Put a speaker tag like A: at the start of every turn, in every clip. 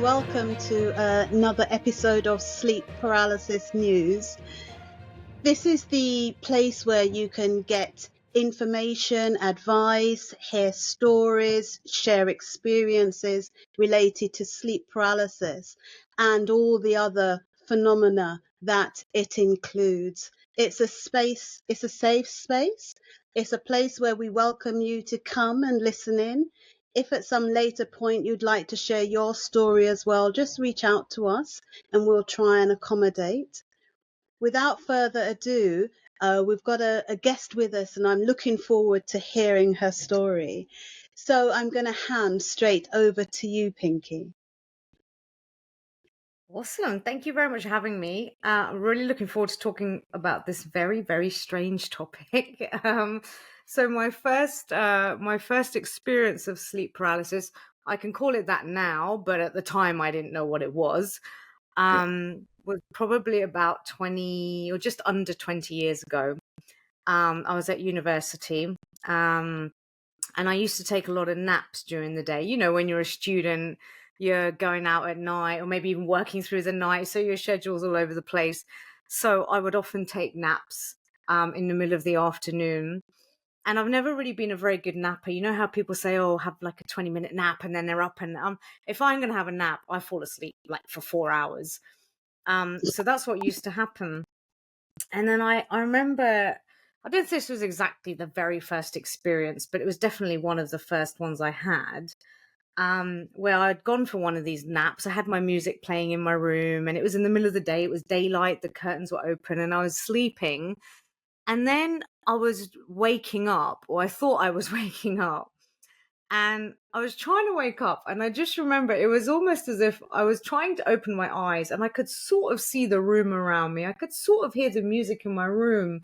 A: welcome to another episode of Sleep Paralysis News. This is the place where you can get information, advice, hear stories, share experiences related to sleep paralysis and all the other phenomena that it includes. It's a safe space. It's a place where we welcome you to come and listen in. If at some later point you'd like to share your story as well, just reach out to us and we'll try and accommodate. Without further ado, we've got a guest with us and I'm looking forward to hearing her story. So I'm going to hand straight over to you, Pinky.
B: Awesome. Thank you very much for having me. I'm really looking forward to talking about this very, very strange topic. So my first experience of sleep paralysis, I can call it that now, but at the time I didn't know what it was probably about 20 or just under 20 years ago. I was at university. And I used to take a lot of naps during the day. You know, when you're a student, you're going out at night or maybe even working through the night, so your schedule's all over the place. So I would often take naps in the middle of the afternoon. And I've never really been a very good napper. You know how people say, oh, have like a 20-minute nap and then they're up. And if I'm going to have a nap, I fall asleep like for 4 hours. So that's what used to happen. And then I remember, I don't think this was exactly the very first experience, but it was definitely one of the first ones I had, where I'd gone for one of these naps. I had my music playing in my room and it was in the middle of the day. It was daylight, the curtains were open and I was sleeping. And then I was waking up, or I thought I was waking up. And I was trying to wake up, and I just remember it was almost as if I was trying to open my eyes and I could sort of see the room around me. I could sort of hear the music in my room,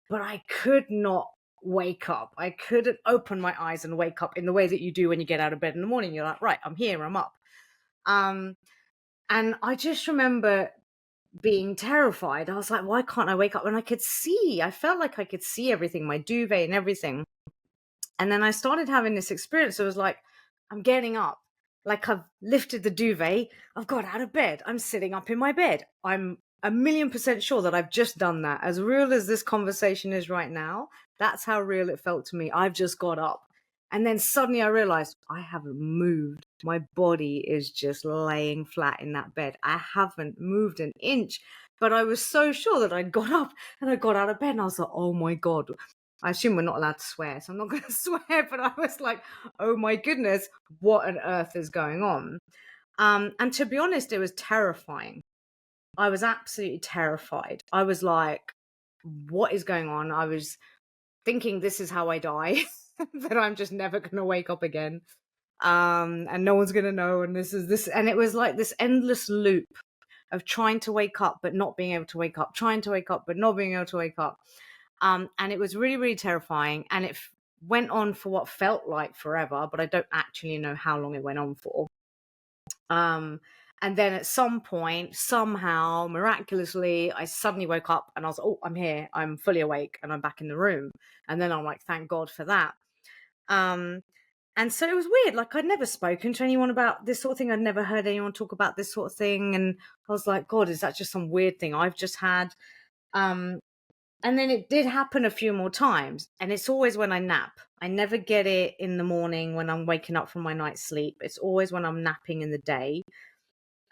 B: but I could not wake up. I couldn't open my eyes and wake up in the way that you do when you get out of bed in the morning. You're like, right, I'm here, I'm up. And I just remember being terrified. I was like, why can't I wake up? And I felt like I could see everything, my duvet and everything. And then I started having this experience. I was like, I'm getting up. Like I've lifted the duvet. I've got out of bed. I'm sitting up in my bed. I'm 1,000,000% sure that I've just done that. As real as this conversation is right now, that's how real it felt to me. I've just got up. And then suddenly I realized I haven't moved. My body is just laying flat in that bed. I haven't moved an inch. But I was so sure that I'd got up and I got out of bed and I was like, oh my God. I assume we're not allowed to swear, so I'm not going to swear, but I was like, oh my goodness, what on earth is going on? And to be honest, it was terrifying. I was absolutely terrified. I was like, what is going on? I was thinking this is how I die, that I'm just never going to wake up again. And no one's going to know. And and it was like this endless loop of trying to wake up, but not being able to wake up, trying to wake up, but not being able to wake up. And it was really, really terrifying. And it went on for what felt like forever, but I don't actually know how long it went on for. And then at some point, somehow, miraculously, I suddenly woke up and I was like, oh, I'm here. I'm fully awake and I'm back in the room. And then I'm like, thank God for that. And so it was weird. Like I'd never spoken to anyone about this sort of thing. I'd never heard anyone talk about this sort of thing. And I was like, God, is that just some weird thing I've just had? And then it did happen a few more times. And it's always when I nap. I never get it in the morning when I'm waking up from my night's sleep. It's always when I'm napping in the day.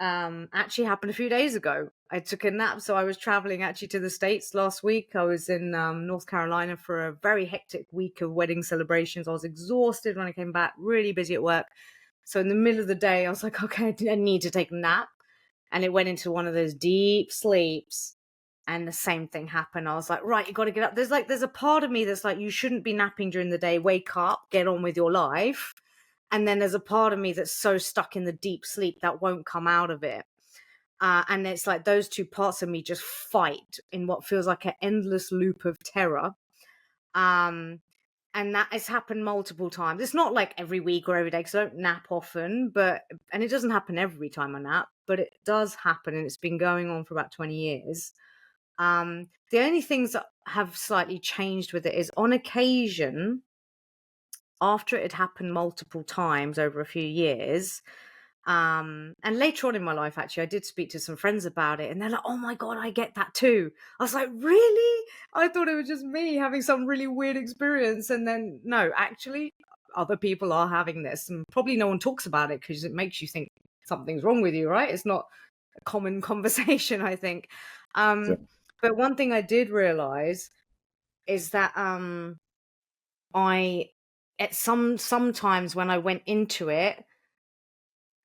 B: Actually happened a few days ago. I took a nap. So I was traveling actually to the States last week. I was in North Carolina for a very hectic week of wedding celebrations. I was exhausted when I came back, really busy at work. So in the middle of the day, I was like, okay, I need to take a nap. And it went into one of those deep sleeps. And the same thing happened. I was like, right, you got to get up. There's a part of me that's like, you shouldn't be napping during the day. Wake up, get on with your life. And then there's a part of me that's so stuck in the deep sleep that won't come out of it. And it's like those two parts of me just fight in what feels like an endless loop of terror. And that has happened multiple times. It's not like every week or every day because I don't nap often, and it doesn't happen every time I nap, but it does happen. And it's been going on for about 20 years. The only things that have slightly changed with it is on occasion, after it had happened multiple times over a few years, And later on in my life, actually, I did speak to some friends about it, and they're like, "Oh my God, I get that too." I was like, "Really?" I thought it was just me having some really weird experience. And then, no, actually, other people are having this, and probably no one talks about it because it makes you think something's wrong with you, right? It's not a common conversation, I think.
C: So,
B: But one thing I did realize is that I, at sometimes when I went into it,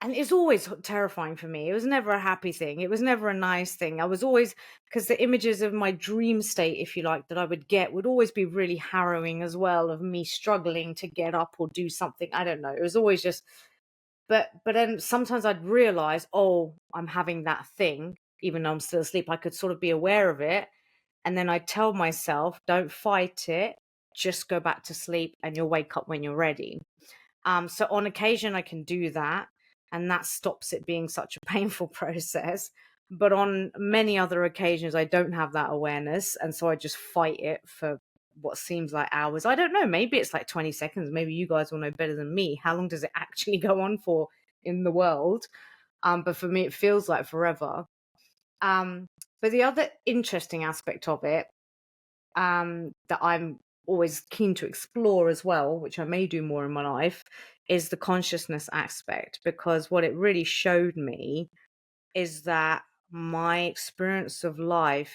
B: and it's always terrifying for me. It was never a happy thing. It was never a nice thing. I was always, because the images of my dream state, if you like, that I would get would always be really harrowing as well, of me struggling to get up or do something. I don't know. It was always just, but then sometimes I'd realize, oh, I'm having that thing, even though I'm still asleep. I could sort of be aware of it. And then I'd tell myself, don't fight it. Just go back to sleep and you'll wake up when you're ready. So on occasion I can do that, and that stops it being such a painful process. But on many other occasions, I don't have that awareness, and so I just fight it for what seems like hours. I don't know. Maybe it's like 20 seconds. Maybe you guys will know better than me. How long does it actually go on for in the world? But for me, it feels like forever. But the other interesting aspect of it, that I'm always keen to explore as well, which I may do more in my life, is the consciousness aspect. Because what it really showed me is that my experience of life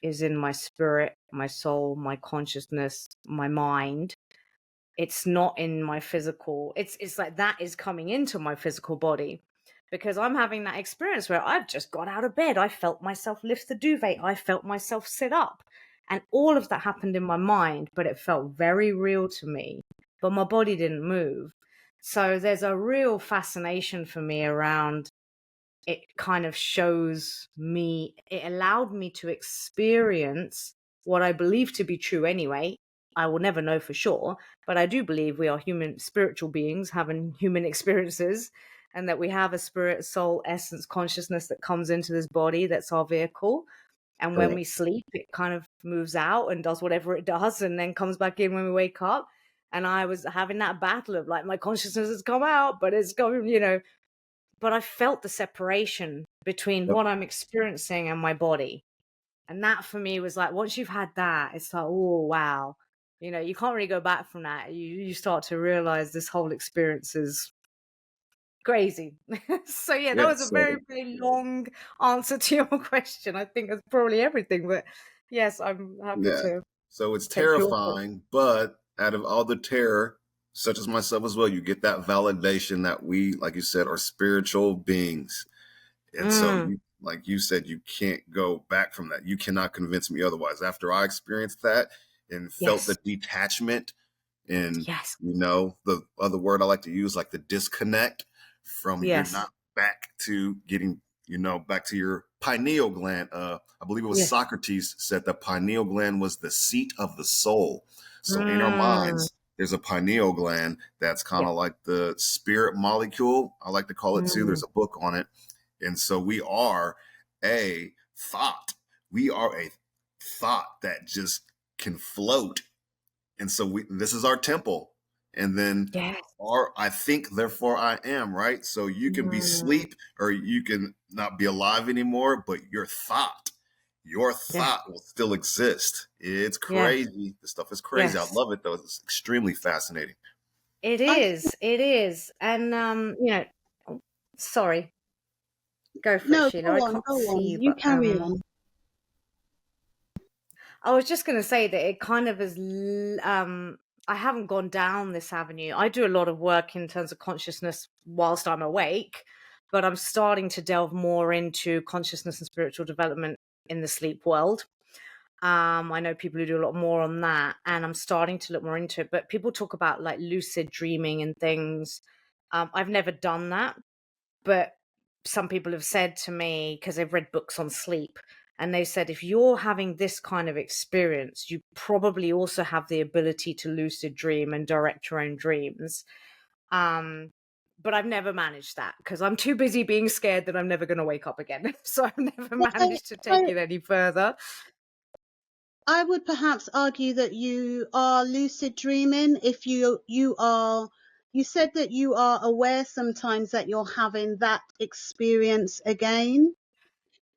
B: is in my spirit, my soul, my consciousness, my mind. It's not in my physical. It's like that is coming into my physical body, because I'm having that experience where I've just got out of bed. I felt myself lift the duvet. I felt myself sit up. And all of that happened in my mind, but it felt very real to me. But my body didn't move. So there's a real fascination for me around it. Kind of shows me, it allowed me to experience what I believe to be true anyway. I will never know for sure, but I do believe we are human, spiritual beings having human experiences, and that we have a spirit, soul, essence, consciousness that comes into this body that's our vehicle. And when
C: correct.
B: we sleep, it kind of moves out and does whatever it does and then comes back in when we wake up. And I was having that battle of like, my consciousness has come out, but it's going. But I felt the separation between
C: Yep.
B: what I'm experiencing and my body. And that for me was like, once you've had that, it's like, oh, wow. You can't really go back from that. You start to realize this whole experience is crazy. So yeah, that
C: Yeah.
B: was a very,
C: So
B: very long answer to your question. I think that's probably everything, but yes, I'm happy
C: yeah.
B: to
C: So it's
B: take your thoughts.
C: terrifying, but out of all the terror, such as myself as well, you get that validation that we, like you said, are spiritual beings. And so
B: Mm,
C: you, like you said, you can't go back from that. You cannot convince me otherwise. After I experienced that and felt the
B: yes,
C: detachment and,
B: yes,
C: the other word I like to use, like the disconnect from, you're
B: yes,
C: not back to getting, back to your pineal gland. I believe it was
B: yes.
C: Socrates said the pineal gland was the seat of the soul. So in our
B: Mm,
C: minds, there's a pineal gland that's kind
B: yeah.
C: of like the spirit molecule. I like to call it too.
B: Mm,
C: There's a book on it. And so we are a thought. We are a thought that just can float. And so this is our temple. And then
B: yes.
C: I think, therefore I am, right? So you can be
B: Mm,
C: asleep or you can not be alive anymore, but your
B: yes.
C: thought will still exist. It's
B: Yes.
C: crazy. This stuff is crazy. I
B: Yes.
C: love it though. It's extremely fascinating.
B: It
A: I think,
B: is. It is. And oh, sorry. Go for it,
A: no,
B: Sheila.
A: go
B: I
A: on,
B: can't
A: go
B: see
A: on.
B: you,
A: You
B: but
A: carry on.
B: I was just going to say that it kind of is. I haven't gone down this avenue. I do a lot of work in terms of consciousness whilst I'm awake, but I'm starting to delve more into consciousness and spiritual development in the sleep world. I know people who do a lot more on that, and I'm starting to look more into it. But people talk about like lucid dreaming and things. I've never done that, but some people have said to me, because they've read books on sleep, and they said if you're having this kind of experience, you probably also have the ability to lucid dream and direct your own dreams. Um, but I've never managed that because I'm too busy being scared that I'm never going to wake up again. So I've never
A: I,
B: managed to
A: I,
B: take it any further.
A: I would perhaps argue that you are lucid dreaming if you are you said that you are aware sometimes that you're having that experience again.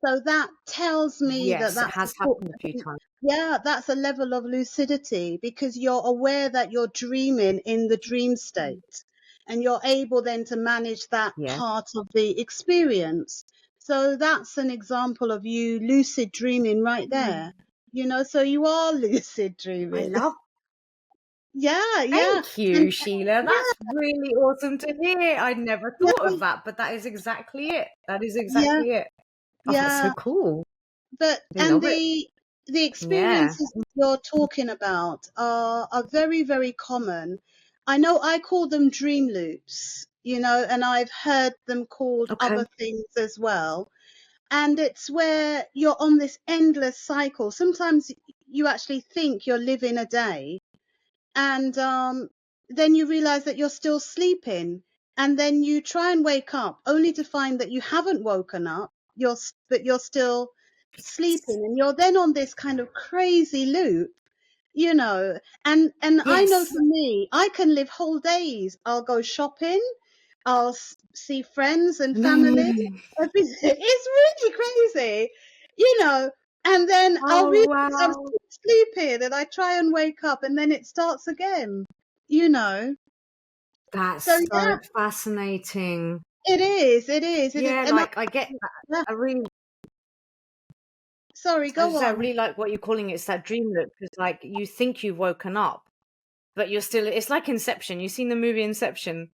A: So that tells me that
B: Yes, it
A: that's
B: has happened a few times.
A: yeah, that's a level of lucidity, because you're aware that you're dreaming in the dream state, and you're able then to manage that
B: Yeah,
A: part of the experience. So that's an example of you lucid dreaming right there. So you are lucid
B: I
A: dreaming.
B: love.
A: Yeah, yeah.
B: Thank
A: And
B: you, Sheila.
A: yeah,
B: That's really awesome to hear. I'd never thought
A: yeah,
B: of that, but that is exactly it. That is
A: yeah,
B: exactly it. Oh, that's so
A: yeah.
B: cool.
A: But
B: I
A: and
B: love it.
A: the
B: Yeah.
A: experiences that you're talking about are very, very common. I know I call them dream loops, and I've heard them called
B: Okay.
A: other things as well. And it's where you're on this endless cycle. Sometimes you actually think you're living a day, and then you realize that you're still sleeping, and then you try and wake up only to find that you haven't woken up, but you're still sleeping, and you're then on this kind of crazy loop, you know and I know
B: Yes.
A: for me, I can live whole days. I'll go shopping, I'll see friends and family.
B: Mm.
A: It's really crazy, you know. And then I'll
B: Oh,
A: realize I'm
B: wow.
A: still sleeping, and I try and wake up, and then it starts again, you know. So
B: That's
A: yeah,
B: so fascinating.
A: it is,
B: Yeah,
A: and
B: like I get that.
A: yeah.
B: I really,
A: Sorry,
B: as
A: go
B: I say, I
A: on.
B: really like what you're calling it. It's that dream loop because, like, you think you've woken up, but you're still. It's like Inception. You've seen the movie Inception,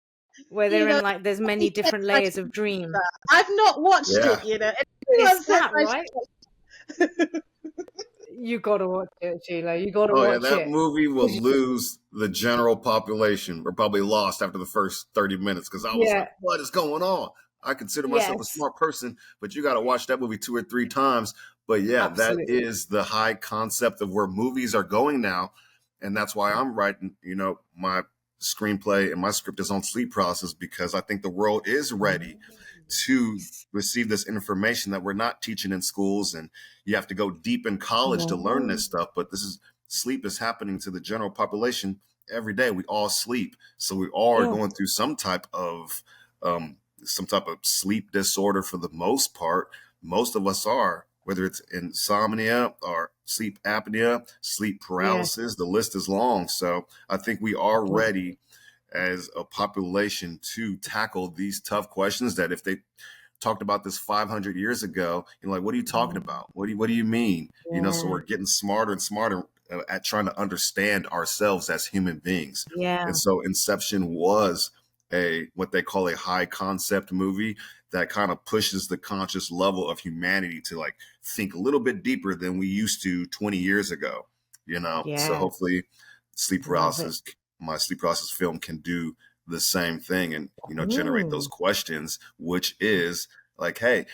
B: where
A: You
B: they're
A: know,
B: in like there's many
A: he said
B: different
A: I
B: layers
A: should
B: of
A: watch
B: dream.
A: that. I've not watched
C: Yeah.
A: it.
B: It's
A: Everyone says
B: that,
A: I
B: right?
A: should watch.
B: You gotta watch it, Sheila. You gotta
C: Oh yeah,
B: watch
C: that
B: it.
C: movie will lose the general population. We're probably lost after the first 30 minutes because I was
B: Yeah.
C: like, what is going on? I consider myself a
B: Yes.
C: smart person, but you got to watch that movie 2 or 3 times. But yeah, that
B: Absolutely.
C: is the high concept of where movies are going now. And that's why I'm writing, my screenplay and my script is on sleep process, because I think the world is ready to
B: Yes.
C: receive this information that we're not teaching in schools, and you have to go deep in college to learn
B: Yeah.
C: this stuff. But sleep is happening to the general population every day. We all sleep, so we all are
B: Yes.
C: going through some type of sleep disorder for the most part. Most of us are, whether it's insomnia or sleep apnea, sleep
B: Yes.
C: paralysis. The list is long. So I think we are
B: Yes.
C: ready as a population to tackle these tough questions that if they talked about this 500 years ago, like, what are you talking about? What do you mean? So
B: Yeah.
C: we're getting smarter and smarter at trying to understand ourselves as human beings.
B: Yeah.
C: And so Inception was a what they call a high concept movie that kind of pushes the conscious level of humanity to like think a little bit deeper than we used to 20 years ago. So
B: Yeah.
C: hopefully sleep
B: Love it.
C: paralysis my sleep paralysis film can do the same thing and generate those
B: Ooh.
C: questions, which is like, hey,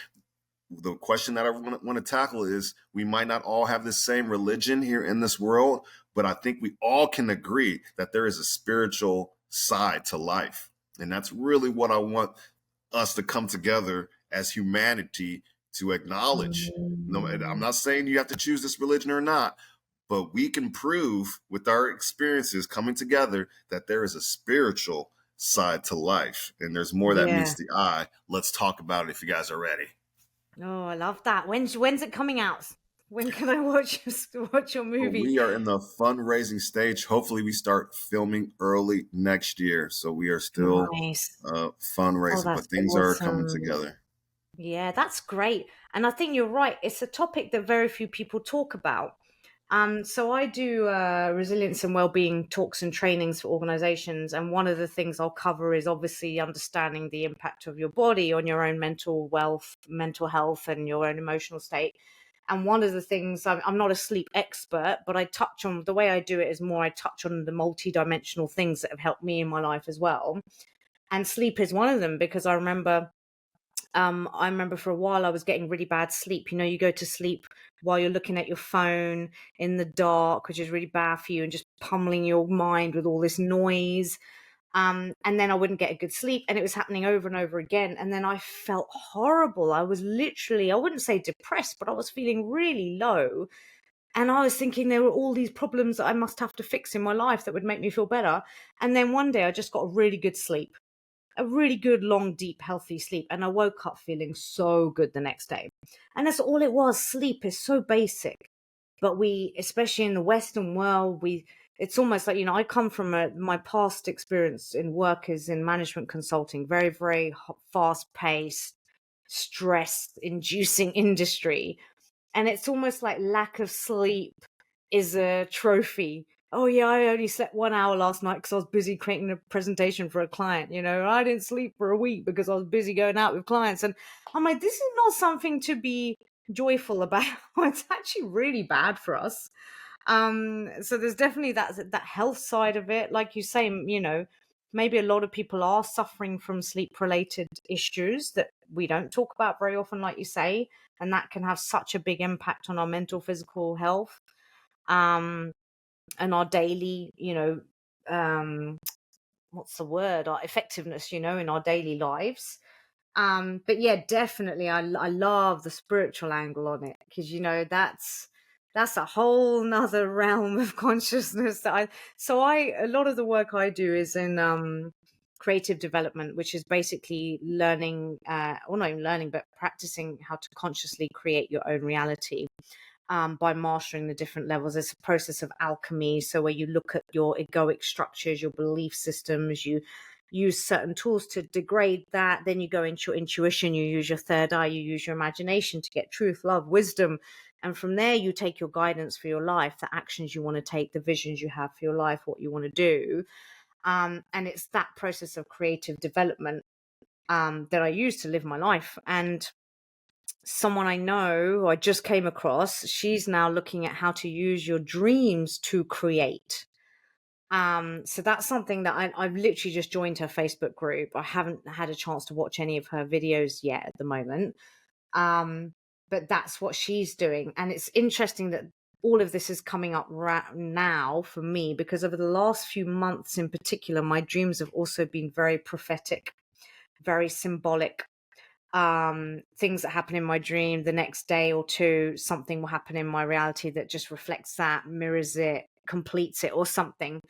C: the question that I want to tackle is, we might not all have the same religion here in this world, but I think we all can agree that there is a spiritual side to life. And that's really what I want us to come together as humanity to acknowledge. No, I'm
B: Mm.
C: not saying you have to choose this religion or not, but we can prove with our experiences coming together that there is a spiritual side to life, and there's more that meets
B: Yeah.
C: the eye. Let's talk about it if you guys are ready.
B: Oh, I love that. When's it coming out? When can I watch your movie?
C: We are in the fundraising stage. Hopefully, we start filming early next year. So we are still
B: Nice. Oh,
C: fundraising, but
B: that's
C: things are coming
B: awesome.
C: together.
B: Yeah, that's great. And I think you're right. It's a topic that very few people talk about. So I do resilience and well-being talks and trainings for organizations, and one of the things I'll cover is obviously understanding the impact of your body on your own mental health, and your own emotional state. And one of the things, I'm not a sleep expert, but I touch on, the way I do it is more I touch on the multi-dimensional things that have helped me in my life as well. And sleep is one of them, because I remember for a while I was getting really bad sleep. You go to sleep while you're looking at your phone in the dark, which is really bad for you, and just pummeling your mind with all this noise. And then I wouldn't get a good sleep, and it was happening over and over again. And then I felt horrible. I was literally, I wouldn't say depressed, but I was feeling really low. And I was thinking there were all these problems that I must have to fix in my life that would make me feel better. And then one day I just got a really good sleep, a really good, long, deep, healthy sleep. And I woke up feeling so good the next day. And that's all it was. Sleep is so basic. But we, especially in the Western world, it's almost like, I come from my past experience in work is in management consulting, very, very fast paced, stress inducing industry. And it's almost like lack of sleep is a trophy. Oh yeah, I only slept 1 hour last night because I was busy creating a presentation for a client. I didn't sleep for a week because I was busy going out with clients. And I'm like, this is not something to be joyful about. It's actually really bad for us. So there's definitely that health side of it. Like you say, maybe a lot of people are suffering from sleep related issues that we don't talk about very often, like you say, and that can have such a big impact on our mental, physical health, and our daily, what's the word, our effectiveness, in our daily lives. But yeah, definitely I love the spiritual angle on it, because that's a whole nother realm of consciousness a lot of the work I do is in creative development, which is basically learning, or not even learning, but practicing how to consciously create your own reality. By mastering the different levels. It's a process of alchemy. So where you look at your egoic structures, your belief systems, you use certain tools to degrade that. Then you go into your intuition, you use your third eye, you use your imagination to get truth, love, wisdom. And from there, you take your guidance for your life, the actions you want to take, the visions you have for your life, what you want to do. And it's that process of creative development that I use to live my life. And someone I know, who I just came across, she's now looking at how to use your dreams to create. So that's something that I've literally just joined her Facebook group. I haven't had a chance to watch any of her videos yet at the moment. But that's what she's doing. And it's interesting that all of this is coming up right now for me, because over the last few months in particular, my dreams have also been very prophetic, very symbolic. Things that happen in my dream, the next day or two, something will happen in my reality that just reflects that, mirrors it, completes it, or something.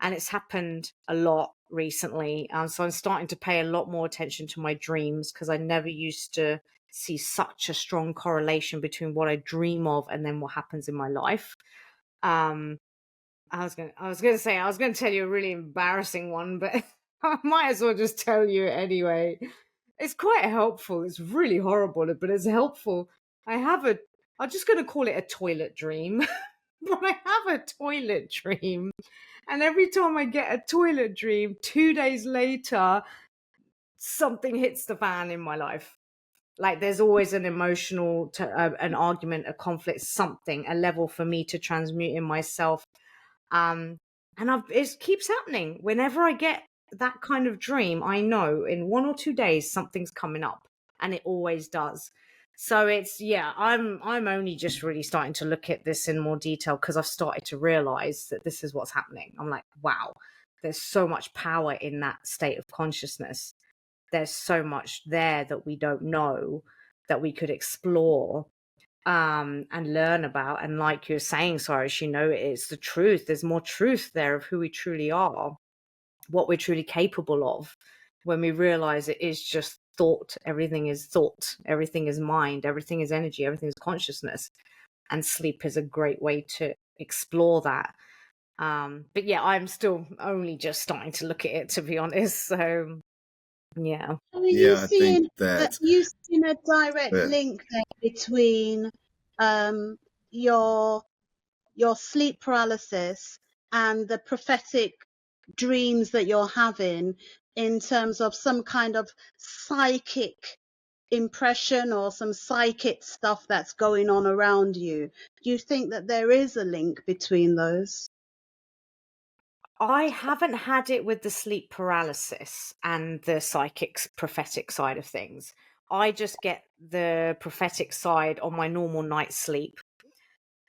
B: And it's happened a lot recently. So I'm starting to pay a lot more attention to my dreams, because I never used to see such a strong correlation between what I dream of and then what happens in my life. I was going to tell you a really embarrassing one, but I might as well just tell you it anyway. It's quite helpful. It's really horrible, but it's helpful. I'm just going to call it a toilet dream. But I have a toilet dream. And every time I get a toilet dream, 2 days later, something hits the fan in my life. Like there's always an emotional, an argument, a conflict, something, a level for me to transmute in myself. And it keeps happening. Whenever I get that kind of dream, I know in 1 or 2 days something's coming up, and it always does. So I'm only just really starting to look at this in more detail, because I've started to realize that this is what's happening. I'm like, wow, there's so much power in that state of consciousness. There's so much there that we don't know, that we could explore and learn about. And like you're saying, Cyrus, it's the truth. There's more truth there of who we truly are, what we're truly capable of, when we realize it is just thought. Everything is thought, everything is mind, everything is energy, everything is consciousness. And sleep is a great way to explore that. But yeah, I'm still only just starting to look at it, to be honest. So yeah.
A: So are you
C: Yeah, I think
A: seeing
C: that
A: you seeing a direct
C: uh,
A: link there between your sleep paralysis and the prophetic dreams that you're having, in terms of some kind of psychic impression or some psychic stuff that's going on around you? Do you think that there is a link between those?
B: I haven't had it with the sleep paralysis and the psychic prophetic side of things. I just get the prophetic side on my normal night's sleep.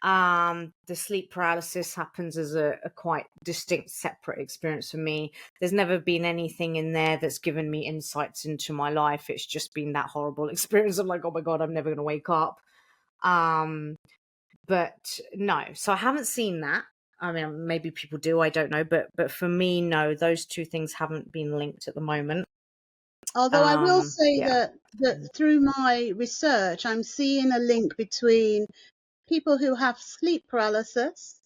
B: The sleep paralysis happens as a quite distinct, separate experience for me. There's never been anything in there that's given me insights into my life. It's just been that horrible experience of like, oh my God, I'm never going to wake up. But no, so I haven't seen that. I mean, maybe people do, I don't know, but for me, no, those two things haven't been linked at the moment.
A: Although I will say
B: Yeah.
A: that through my research, I'm seeing a link between people who have sleep paralysis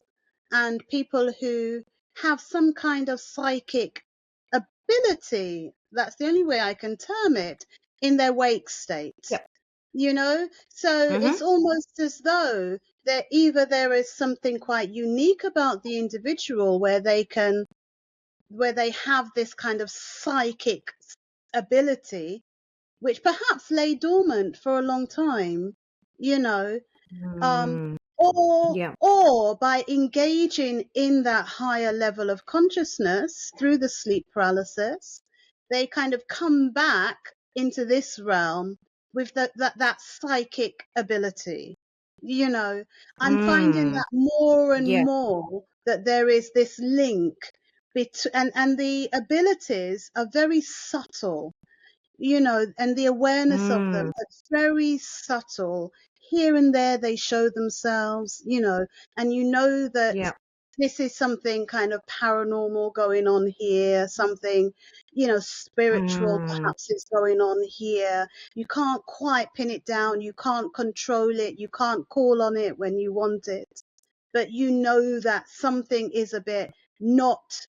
A: and people who have some kind of psychic ability. That's the only way I can term it, in their wake state.
B: Yep.
A: So
B: Mm-hmm.
A: it's almost as though that either there is something quite unique about the individual where they have this kind of psychic ability, which perhaps lay dormant for a long time, you know,
B: Mm, yeah.
A: or by engaging in that higher level of consciousness through the sleep paralysis, they kind of come back into this realm with that psychic ability. I'm finding
B: Mm,
A: that more and
B: yeah.
A: more that there is this link and the abilities are very subtle, and the awareness of them
B: Mm,
A: are very subtle. Here and there they show themselves, and that
B: yeah.
A: this is something kind of paranormal going on here, something, spiritual
B: Mm,
A: perhaps is going on here. You can't quite pin it down, you can't control it, you can't call on it when you want it, but you know that something is a bit not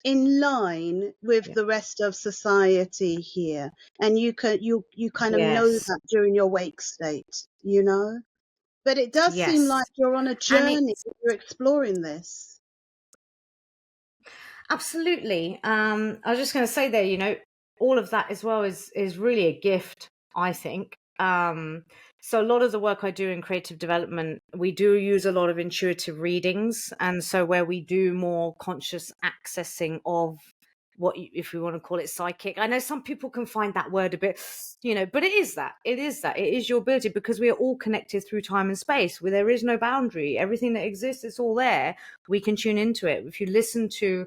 A: in line with
B: yeah.
A: the rest of society here, and you kind of know
B: Yes.
A: that during your wake state, but it does seem like
B: Yes.
A: you're on a
B: And
A: journey,
B: it's
A: you're exploring this.
B: absolutely. I was just going to say there, all of that as well is really a gift, I think. So a lot of the work I do in creative development, we do use a lot of intuitive readings, and so where we do more conscious accessing of if we want to call it psychic. I know some people can find that word a bit, but it is that. It is that. It is your ability, because we are all connected through time and space, where there is no boundary. Everything that exists, it's all there. We can tune into it. If you listen to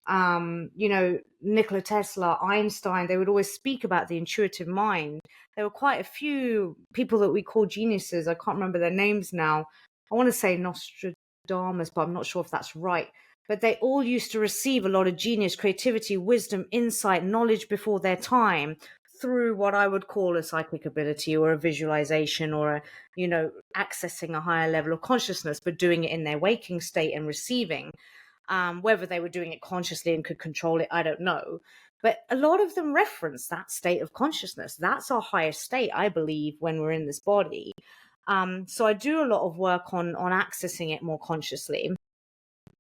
B: Nikola Tesla, Einstein, they would always speak about the intuitive mind. There were quite a few people that we call geniuses. I can't remember their names now. I want to say Nostradamus, but I'm not sure if that's right. But they all used to receive a lot of genius, creativity, wisdom, insight, knowledge before their time through what I would call a psychic ability or a visualization or accessing a higher level of consciousness, but doing it in their waking state and receiving. Whether they were doing it consciously and could control it, I don't know. But a lot of them reference that state of consciousness. That's our highest state, I believe, when we're in this body. So I do a lot of work on accessing it more consciously,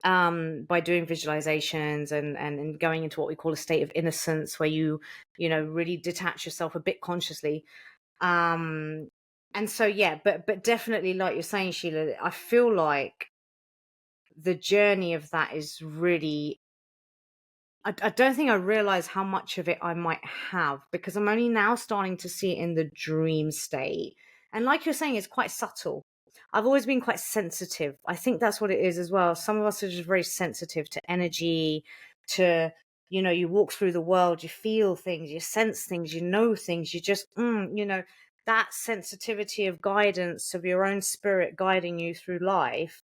B: by doing visualizations and going into what we call a state of innocence, where you really detach yourself a bit consciously. And so, yeah, but definitely, like you're saying, Sheila, I feel like the journey of that is really, I don't think I realize how much of it I might have, because I'm only now starting to see it in the dream state. And like you're saying, it's quite subtle. I've always been quite sensitive. I think that's what it is as well. Some of us are just very sensitive to energy, to, you walk through the world, you feel things, you sense things, you know things, you just, that sensitivity of guidance of your own spirit guiding you through life.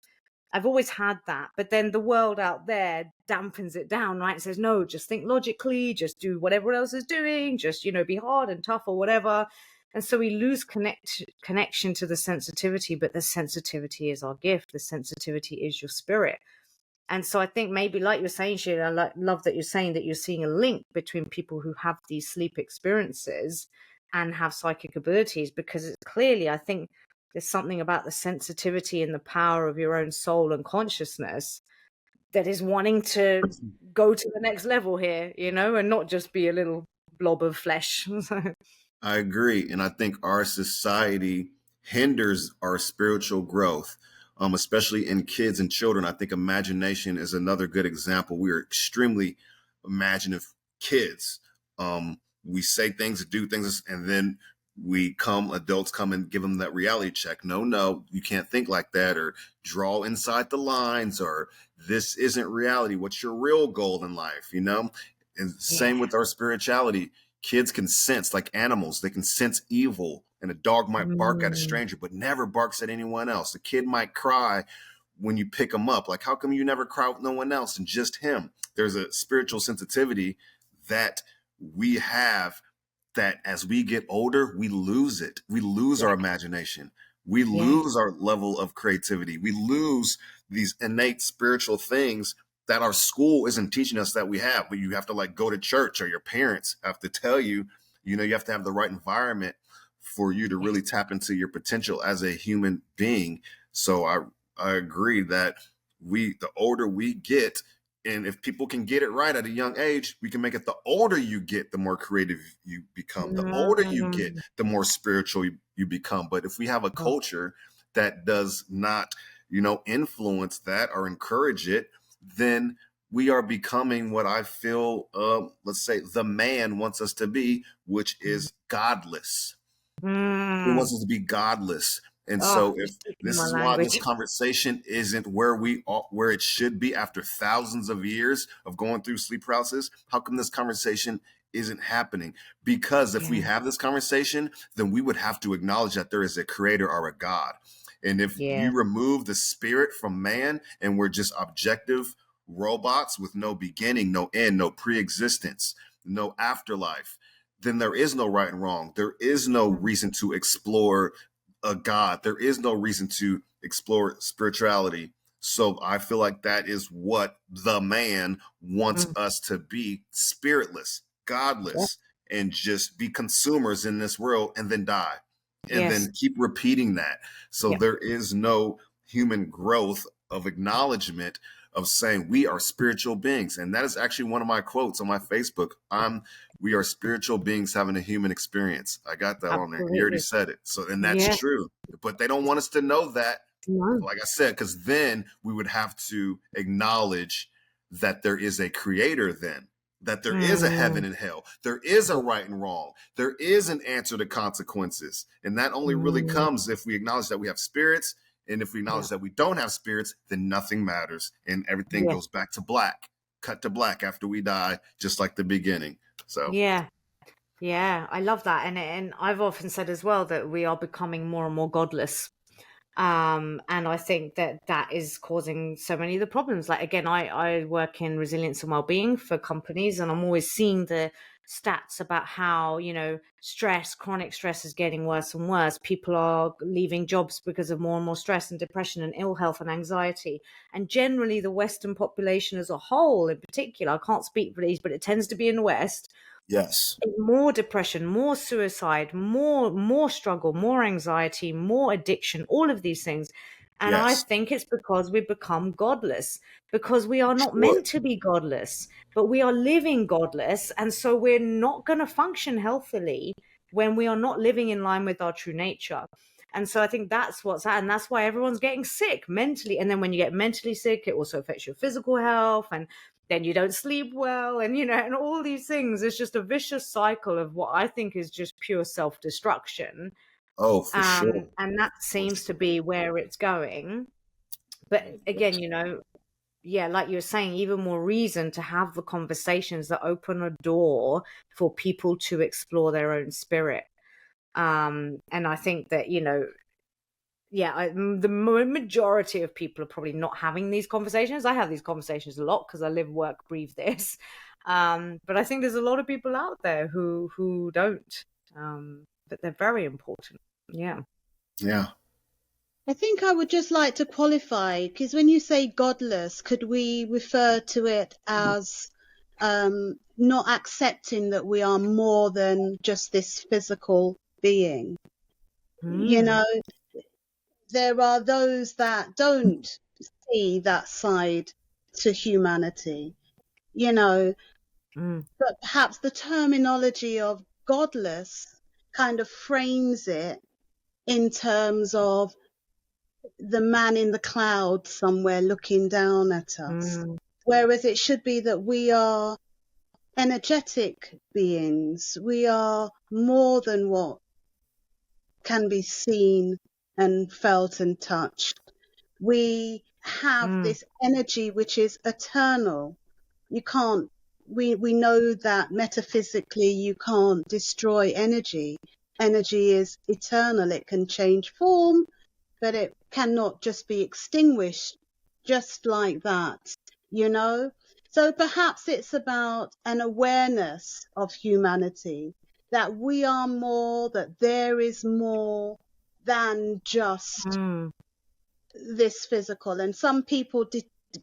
B: I've always had that, but then the world out there dampens it down, right? It says, no, just think logically, just do whatever else is doing, just, be hard and tough or whatever. And so we lose connection to the sensitivity, but the sensitivity is our gift. The sensitivity is your spirit. And so I think maybe, like you're saying, Sheila, I love that you're saying that you're seeing a link between people who have these sleep experiences and have psychic abilities, because it's clearly, I think, there's something about the sensitivity and the power of your own soul and consciousness that is wanting to go to the next level here, and not just be a little blob of flesh.
C: I agree. And I think our society hinders our spiritual growth, especially in kids and children. I think imagination is another good example. We are extremely imaginative kids. We say things, do things, and then adults come and give them that reality check. No, you can't think like that, or draw inside the lines, or this isn't reality. What's your real goal in life? And same
B: Yeah.
C: with our spirituality. Kids can sense, like animals, they can sense evil And a dog might bark at a
B: Mm.
C: stranger, but never barks at anyone else. A kid might cry when you pick him up. Like, how come you never cry with no one else and just him? There's a spiritual sensitivity that we have that as we get older, we lose it. We lose our imagination. We lose our level of creativity. We lose these innate spiritual things that our school isn't teaching us that we have. But you have to like go to church, or your parents have to tell you, you know, you have to have the right environment for you to really tap into your potential as a human being. So I agree that the older we get, and if people can get it right at a young age, we can make it the older you get, the more creative you become. The older you get, the more spiritual you become. But if we have a culture that does not, you know, influence that or encourage it, then we are becoming what I feel, let's say, the man wants us to be, which is godless. He wants us to be godless. And so if this is why this conversation isn't where where it should be after thousands of years of going through sleep paralysis, how come this conversation isn't happening? Because if we have this conversation, then we would have to acknowledge that there is a creator or a God. And if you remove the spirit from man and we're just objective robots with no beginning, no end, no pre-existence, no afterlife, then there is no right and wrong. There is no reason to explore a God. There is no reason to explore spirituality. So I feel like that is what the man wants us to be: spiritless, godless, and just be consumers in this world and then die. And then keep repeating that. So there is no human growth of acknowledgement of saying we are spiritual beings. And that is actually one of my quotes on my Facebook. We are spiritual beings having a human experience. I got that on there. You already said it. So, and that's true. But they don't want us to know that, like I said, because then we would have to acknowledge that there is a creator then, that there is a heaven and hell. There is a right and wrong. There is an answer to consequences. And that only really comes if we acknowledge that we have spirits. And if we acknowledge that we don't have spirits, then nothing matters. And everything goes back to black, cut to black after we die, just like the beginning. So
B: yeah, I love that. And I've often said as well that we are becoming more and more godless. And I think that is causing so many of the problems. Like, again, I work in resilience and wellbeing for companies, and I'm always seeing the stats about how, you know, chronic stress is getting worse and worse. People are leaving jobs because of more and more stress and depression and ill health and anxiety. And generally the Western population as a whole, in particular, I can't speak for these, but it tends to be in the West.
C: Yes.
B: More depression, more suicide, more struggle, more anxiety, more addiction, all of these things. And I think it's because we become godless, because we are not meant to be godless, but we are living godless. And so we're not going to function healthily when we are not living in line with our true nature. And so I think that's and that's why everyone's getting sick mentally. And then when you get mentally sick, it also affects your physical health, and then you don't sleep well, and, you know, and all these things. It's just a vicious cycle of what I think is just pure self-destruction.
C: Oh, for sure.
B: And that seems to be where it's going. But again, you know, like you were saying, even more reason to have the conversations that open a door for people to explore their own spirit. And I think that, you know, the majority of people are probably not having these conversations. I have these conversations a lot because I live, work, breathe this. But I think there's a lot of people out there who don't. But they're very important. Yeah.
A: I think I would just like to qualify, because when you say godless, could we refer to it as not accepting that we are more than just this physical being? You know, there are those that don't see that side to humanity, you know, but perhaps the terminology of godless kind of frames it in terms of the man in the cloud somewhere looking down at us, whereas it should be that we are energetic beings. We are more than what can be seen and felt and touched. We have this energy which is eternal. You can't, we know that metaphysically you can't destroy energy. energy is eternal. It can change form, but it cannot just be extinguished just like that, you know? So perhaps it's about an awareness of humanity, that we are more, that there is more than just this physical. And some people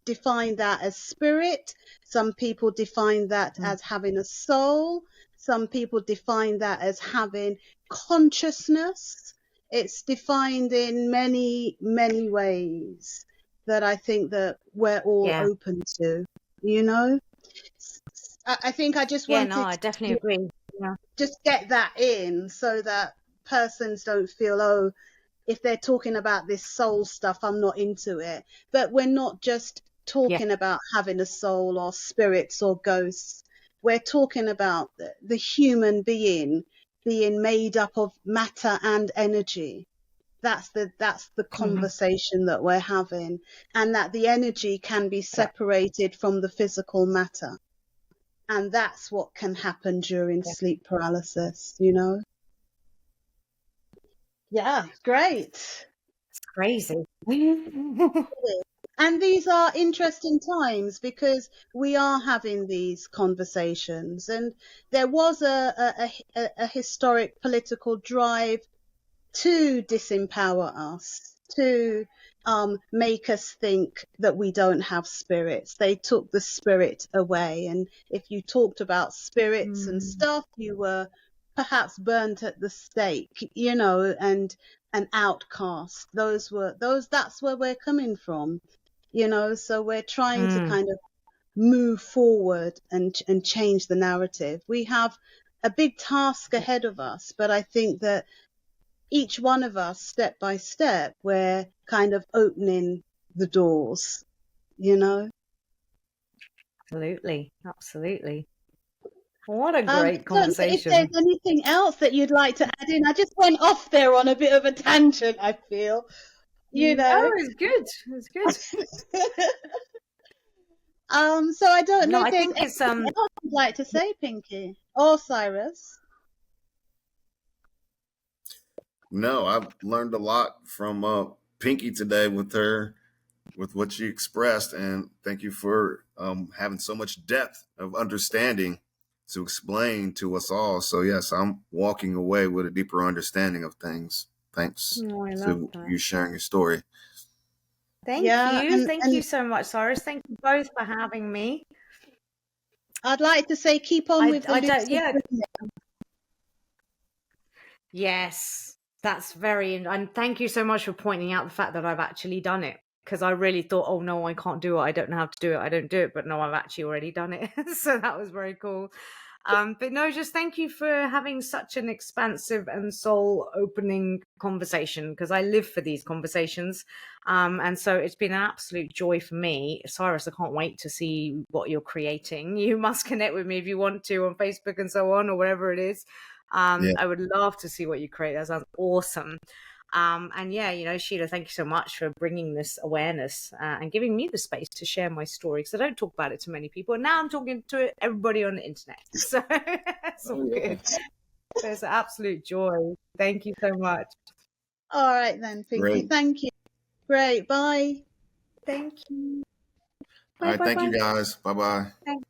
A: define that as spirit. Some people define that as having a soul. Some people define that as having consciousness. It's defined in many, many ways that I think that we're all open to, you know? I think I just
B: Yeah, no,
A: wanted
B: I definitely
A: to
B: agree. Yeah.
A: just get that in so that persons don't feel, oh, if they're talking about this soul stuff, I'm not into it. But we're not just talking about having a soul or spirits or ghosts. We're talking about the human being being made up of matter and energy. That's the conversation that we're having, and that the energy can be separated from the physical matter. And that's what can happen during sleep paralysis, you know? Yeah, great.
B: It's crazy.
A: And these are interesting times because we are having these conversations, and there was a historic political drive to disempower us, to make us think that we don't have spirits. They took the spirit away, and if you talked about spirits and stuff, you were perhaps burnt at the stake, you know, and an outcast. That's where we're coming from, you know. So we're trying to kind of move forward and change the narrative. We have a big task ahead of us, but I think that each one of us, step by step, we're kind of opening the doors, you know.
B: Absolutely. What a
A: I don't
B: great
A: know if
B: conversation.
A: there's anything else that you'd like to add in. I just went off there on a bit of a tangent, I feel, you
B: No,
A: know.
B: it's good. It's good.
A: So I don't know
B: No,
A: if
B: I
A: there's
B: think it's
A: anything else you'd like to say, Pinky or Cyrus.
C: No, I've learned a lot from Pinky today with what she expressed, and thank you for having so much depth of understanding to explain to us all. So yes, I'm walking away with a deeper understanding of things. Thanks
B: I love
C: to
B: that.
C: you sharing your story.
B: Thank
A: Yeah,
B: you. Thank
A: and
B: you so much, Cyrus. Thank you both for having me.
A: I'd like to say keep on with the
B: I don't,
A: lucid
B: yeah.
A: dreaming.
B: Yes, that's very, and thank you so much for pointing out the fact that I've actually done it, because I really thought, oh no, I can't do it. I don't know how to do it. I don't do it. But no, I've actually already done it. So that was very cool. But no, just thank you for having such an expansive and soul opening conversation, because I live for these conversations. And so it's been an absolute joy for me. Cyrus, I can't wait to see what you're creating. You must connect with me if you want to on Facebook and so on, or whatever it is.
C: Yeah.
B: I would love to see what you create. That sounds awesome. And yeah, you know, Sheila, thank you so much for bringing this awareness and giving me the space to share my story, because I don't talk about it to many people. And now I'm talking to everybody on the internet. So it's all good. So it's an absolute joy. Thank you so much.
A: All right then, Pinky.
C: Great.
A: Thank you. Great. Bye.
B: Thank you.
C: All
B: Bye,
C: right.
B: bye,
C: Thank you
B: bye.
C: guys. Bye bye.
B: Thanks.